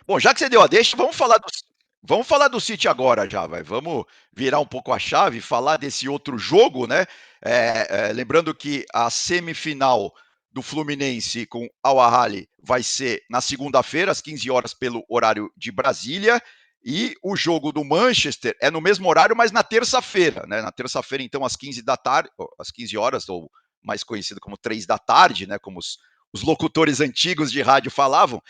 Bom, já que você deu a deixa, vamos falar do City agora já, vai. Vamos virar um pouco a chave, falar desse outro jogo, né? Lembrando que a semifinal do Fluminense com Al Ahly vai ser na segunda-feira, às 15 horas, pelo horário de Brasília. E o jogo do Manchester é no mesmo horário, mas na terça-feira, né? Na terça-feira, então, às 15 da tarde, às 15 horas, ou mais conhecido como 3 da tarde, né? Como os locutores antigos de rádio falavam,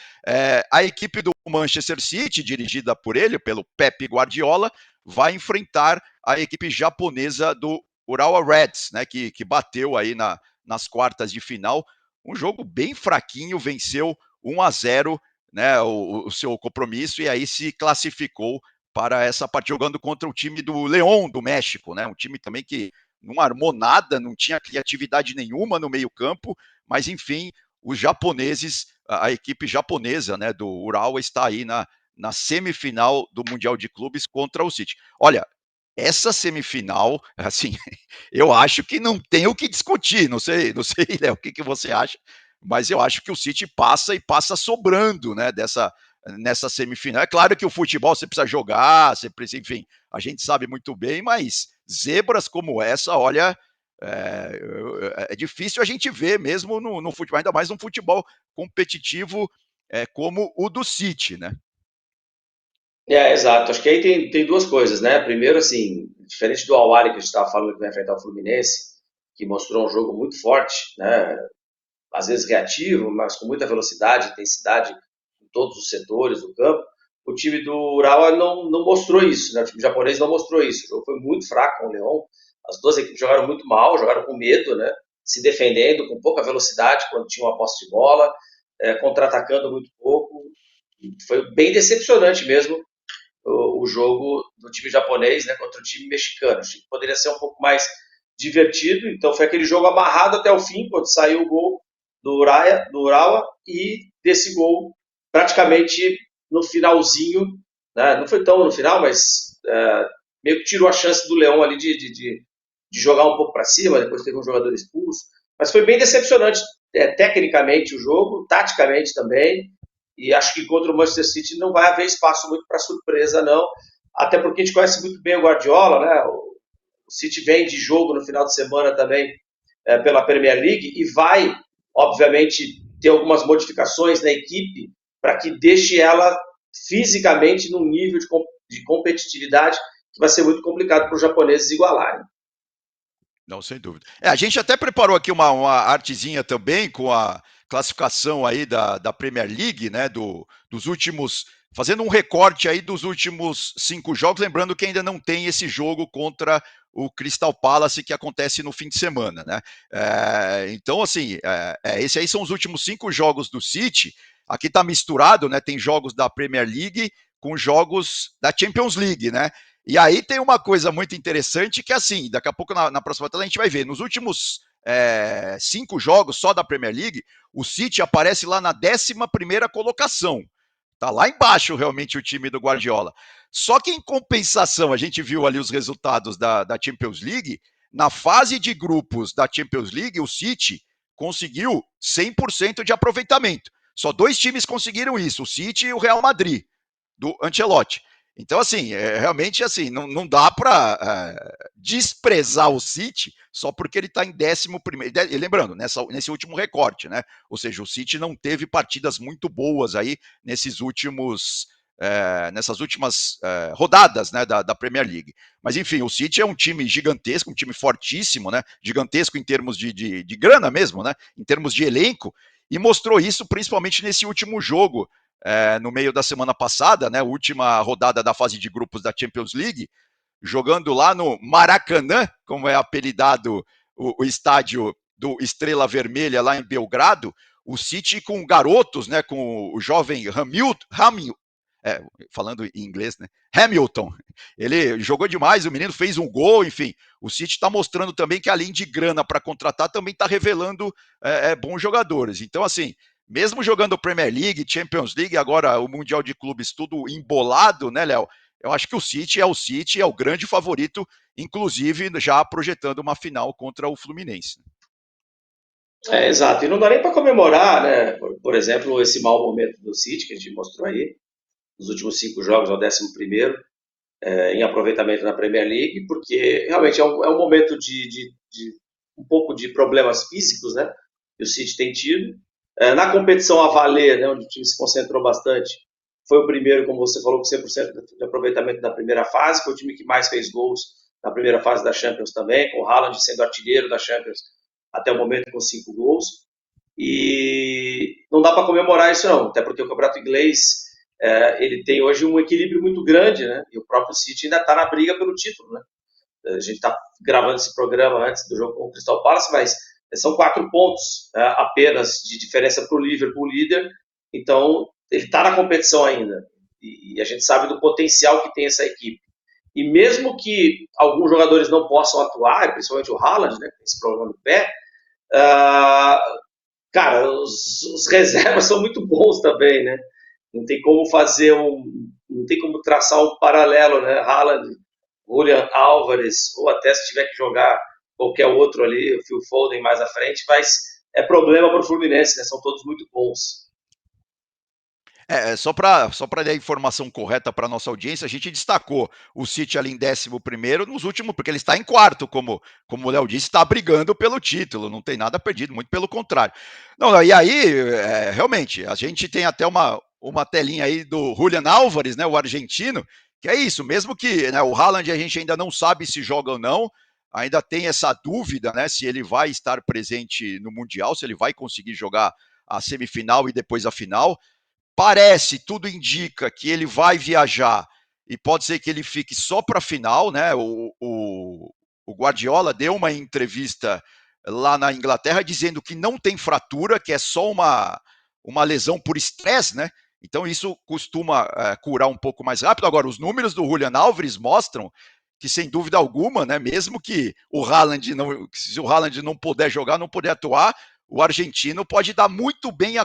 a equipe do Manchester City, dirigida por ele, pelo Pep Guardiola, vai enfrentar a equipe japonesa do Urawa Reds, né, que bateu aí nas quartas de final. Um jogo bem fraquinho, venceu 1-0, né, o seu compromisso, e aí se classificou para essa partida, jogando contra o time do León do México, né, um time também que não armou nada, não tinha criatividade nenhuma no meio campo, mas enfim, os japoneses, a equipe japonesa, né, do Urawa, está aí na semifinal do Mundial de Clubes contra o City. Olha, essa semifinal, assim, eu acho que não tem o que discutir. Não sei, Léo, o que você acha? Mas eu acho que o City passa e passa sobrando, né, nessa semifinal. É claro que o futebol você precisa jogar, você precisa, enfim, a gente sabe muito bem, mas zebras como essa, olha, é difícil a gente ver mesmo no futebol, ainda mais num futebol competitivo como o do City, né? Exato. Acho que aí tem duas coisas, né? Primeiro, assim, diferente do Al-Ahly que a gente estava falando que vai enfrentar o Fluminense, que mostrou um jogo muito forte, né? Às vezes reativo, mas com muita velocidade, intensidade em todos os setores do campo. O time do Urawa não mostrou isso, né? O time japonês não mostrou isso. O jogo foi muito fraco com o Leão. As duas equipes jogaram muito mal, jogaram com medo, né? Se defendendo com pouca velocidade quando tinham a posse de bola, contra-atacando muito pouco. Foi bem decepcionante mesmo o jogo do time japonês, né, contra o time mexicano. Acho que poderia ser um pouco mais divertido, então foi aquele jogo amarrado até o fim, quando saiu o gol do Urawa, e desse gol praticamente no finalzinho, né, não foi tão no final, mas meio que tirou a chance do Leão ali de jogar um pouco para cima, depois teve um jogador expulso, mas foi bem decepcionante tecnicamente o jogo, taticamente também, e acho que contra o Manchester City não vai haver espaço muito para surpresa, não. Até porque a gente conhece muito bem o Guardiola, né? O City vem de jogo no final de semana também pela Premier League e vai, obviamente, ter algumas modificações na equipe para que deixe ela fisicamente num nível de competitividade que vai ser muito complicado para os japoneses igualarem. Não, sem dúvida. A gente até preparou aqui uma artezinha também com a classificação aí da Premier League, né? Dos últimos. Fazendo um recorte aí dos últimos 5 jogos, lembrando que ainda não tem esse jogo contra o Crystal Palace que acontece no fim de semana, né? Então, assim, esse aí são os últimos 5 jogos do City. Aqui está misturado, né? Tem jogos da Premier League com jogos da Champions League, né? E aí tem uma coisa muito interessante que, assim, daqui a pouco na próxima tela a gente vai ver. Nos últimos 5 jogos só da Premier League, o City aparece lá na 11ª colocação. Tá lá embaixo realmente o time do Guardiola. Só que em compensação, a gente viu ali os resultados da Champions League. Na fase de grupos da Champions League, o City conseguiu 100% de aproveitamento. Só 2 times conseguiram isso, o City e o Real Madrid do Ancelotti. Então, assim, realmente assim, não dá para desprezar o City só porque ele está em 11º. E lembrando, nesse último recorte, né? Ou seja, o City não teve partidas muito boas aí nessas últimas rodadas, né, da Premier League. Mas enfim, o City é um time gigantesco, um time fortíssimo, né? Gigantesco em termos de grana mesmo, né? Em termos de elenco, e mostrou isso principalmente nesse último jogo no meio da semana passada, né, última rodada da fase de grupos da Champions League, jogando lá no Maracanã, como é apelidado o estádio do Estrela Vermelha lá em Belgrado, o City com garotos, né, com o jovem falando em inglês, né? Hamilton. Ele jogou demais, o menino fez um gol, enfim. O City está mostrando também que, além de grana para contratar, também está revelando bons jogadores. Então, assim, mesmo jogando Premier League, Champions League, agora o Mundial de Clubes, tudo embolado, né, Léo? Eu acho que o City é o grande favorito, inclusive já projetando uma final contra o Fluminense. Exato. E não dá nem para comemorar, né? Por exemplo, esse mau momento do City que a gente mostrou aí, nos últimos 5 jogos, ao 11º, em aproveitamento na Premier League, porque realmente é um momento de um pouco de problemas físicos, né? Que o City tem tido. Na competição a valer, né, onde o time se concentrou bastante, foi o primeiro, como você falou, com 100% de aproveitamento na primeira fase, foi o time que mais fez gols na primeira fase da Champions também, com o Haaland sendo artilheiro da Champions até o momento com 5 gols. E não dá para comemorar isso não, até porque o campeonato inglês ele tem hoje um equilíbrio muito grande, né? E o próprio City ainda está na briga pelo título, né? A gente está gravando esse programa antes do jogo com o Crystal Palace, mas são 4 pontos apenas de diferença para o Liverpool líder, então ele está na competição ainda. E a gente sabe do potencial que tem essa equipe. E mesmo que alguns jogadores não possam atuar, principalmente o Haaland, né, com esse problema no pé, uh, cara, os reservas são muito bons também, né? Não tem como não tem como traçar um paralelo, né? Haaland, Julian Álvares, ou até se tiver que jogar qualquer outro ali, o Phil Foden mais à frente, mas é problema para o Fluminense, né? São todos muito bons. Só para dar a informação correta para nossa audiência, a gente destacou o City ali em 11º nos últimos, porque ele está em quarto, como o Léo disse, está brigando pelo título, não tem nada perdido, muito pelo contrário. Não, e aí, realmente, a gente tem até uma telinha aí do Julian Álvares, né, o argentino, que é isso, mesmo que, né, o Haaland a gente ainda não sabe se joga ou não, ainda tem essa dúvida, né, se ele vai estar presente no Mundial, se ele vai conseguir jogar a semifinal e depois a final. Parece, tudo indica que ele vai viajar e pode ser que ele fique só para a final, né? O Guardiola deu uma entrevista lá na Inglaterra dizendo que não tem fratura, que é só uma lesão por estresse, né? Então isso costuma curar um pouco mais rápido. Agora, os números do Julian Álvares mostram que, sem dúvida alguma, né, mesmo que o Haaland não, se o Haaland não puder jogar, não puder atuar, o argentino pode dar muito bem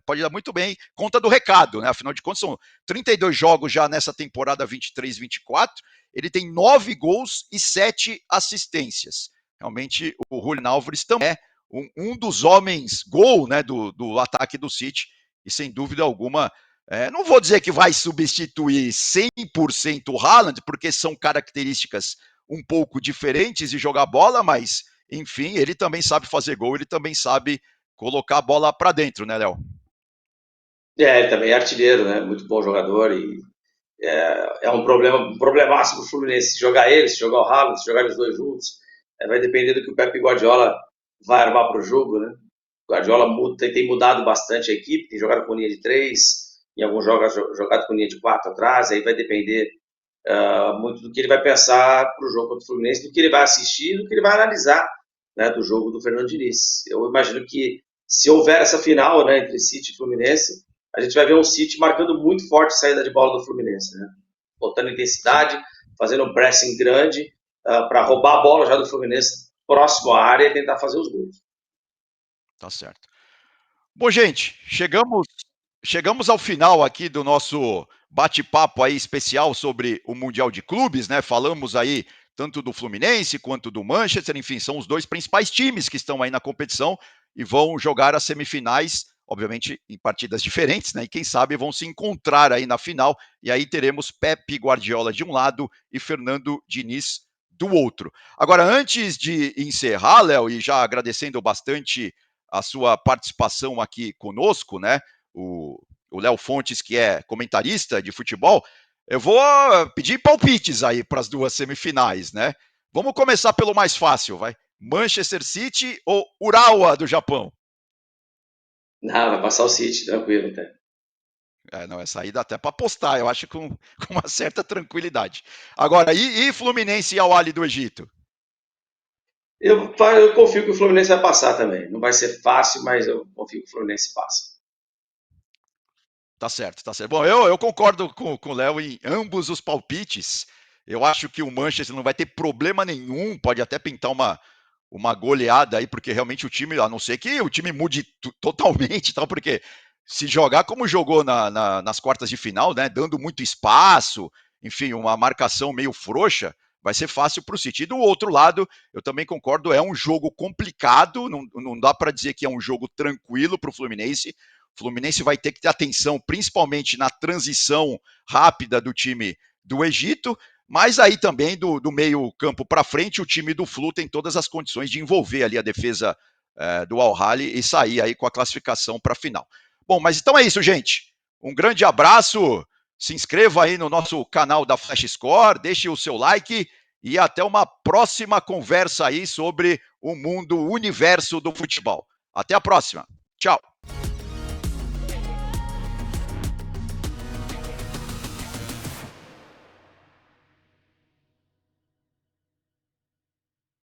pode dar muito bem conta do recado, né? Afinal de contas, são 32 jogos já nessa temporada 23-24. Ele tem 9 gols e 7 assistências. Realmente, o Julian Álvares também é um dos homens gol, né, do ataque do City, e sem dúvida alguma, não vou dizer que vai substituir 100% o Haaland, porque são características um pouco diferentes de jogar bola, mas enfim, ele também sabe fazer gol, ele também sabe colocar a bola para dentro, né, Léo? Ele também é artilheiro, né? Muito bom jogador e é um problemaço para o Fluminense se jogar ele, se jogar o Haaland, se jogar os dois juntos. Vai depender do que o Pepe Guardiola vai armar para o jogo, né? O Guardiola tem mudado bastante a equipe, tem jogado com linha de 3, em alguns jogos jogado com linha de 4 atrás, aí vai depender muito do que ele vai pensar para o jogo contra o Fluminense, do que ele vai assistir, do que ele vai analisar, né, do jogo do Fernando Diniz. Eu imagino que se houver essa final, né, entre City e Fluminense, a gente vai ver um City marcando muito forte a saída de bola do Fluminense, né? Botando intensidade, fazendo um pressing grande para roubar a bola já do Fluminense próximo à área e tentar fazer os gols. Tá certo. Bom, gente, chegamos ao final aqui do nosso bate-papo aí especial sobre o Mundial de Clubes, né? Falamos aí tanto do Fluminense quanto do Manchester, enfim, são os dois principais times que estão aí na competição e vão jogar as semifinais, obviamente em partidas diferentes, né? E quem sabe vão se encontrar aí na final, e aí teremos Pepe Guardiola de um lado e Fernando Diniz do outro. Agora, antes de encerrar, Léo, e já agradecendo bastante a sua participação aqui conosco, né? O Léo Fontes, que é comentarista de futebol, eu vou pedir palpites aí para as duas semifinais, né? Vamos começar pelo mais fácil, vai. Manchester City ou Urawa do Japão? Não, vai passar o City, tranquilo, tá? Não, essa aí dá até para apostar, eu acho com uma certa tranquilidade. Agora, e Fluminense e Al-Ahly do Egito? Eu confio que o Fluminense vai passar também. Não vai ser fácil, mas eu confio que o Fluminense passa. Tá certo, tá certo. Bom, eu concordo com o Léo em ambos os palpites. Eu acho que o Manchester não vai ter problema nenhum, pode até pintar uma goleada aí, porque realmente o time, a não ser que o time mude totalmente, tal, porque se jogar como jogou nas quartas de final, né, dando muito espaço, enfim, uma marcação meio frouxa, vai ser fácil para o City. E do outro lado, eu também concordo, é um jogo complicado, não dá para dizer que é um jogo tranquilo para o Fluminense. O Fluminense vai ter que ter atenção, principalmente na transição rápida do time do Egito, mas aí também do meio campo para frente, o time do Flu tem todas as condições de envolver ali a defesa do Al-Ahly e sair aí com a classificação para a final. Bom, mas então é isso, gente. Um grande abraço, se inscreva aí no nosso canal da Flash Score, deixe o seu like e até uma próxima conversa aí sobre o mundo, o universo do futebol. Até a próxima. Tchau.